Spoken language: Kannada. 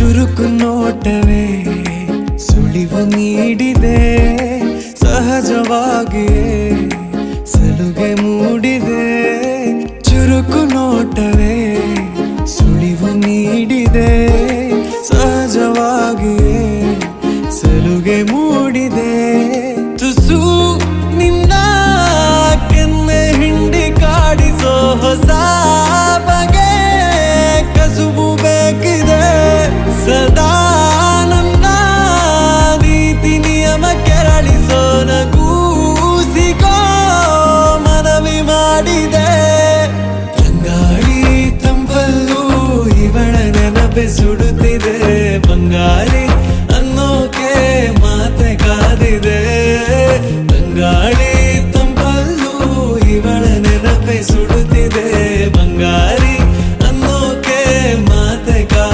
ಚುರುಕು ನೋಟವೇ ಸುಳಿವು ನೀಡಿದೆ, ಸಹಜವಾಗಿಯೇ ಸಲುಗೆ ಮೂಡಿದೆ. ಚುರುಕು ನೋಟವೇ ಸುಳಿವು ನೀಡಿದೆ, ಸಹಜವಾಗಿಯೇ ಸಲುಗೆ ಮೂಡಿದೆ. ತುಸು ನಿನ್ನ ಕೆನ್ನೆ ಹಿಂಡಿ ಕಾಡಿಸೋ ಹೊಸ ಬಗೆ ಕಸುಬು ಬೇಕಿದೆ. ಸದಾ ನನ್ನ ನೀತಿ ನಿಯಮ ಕೆರಳಿಸೋ ನಗೂಸಿಗೋ ಮನವಿ ಮಾಡಿದೆ. ರಂಗಾಳಿ ತಂಪಲ್ಲೂ ಇವಳ ನೆನಪೆ ಸುಡುತ್ತೆ.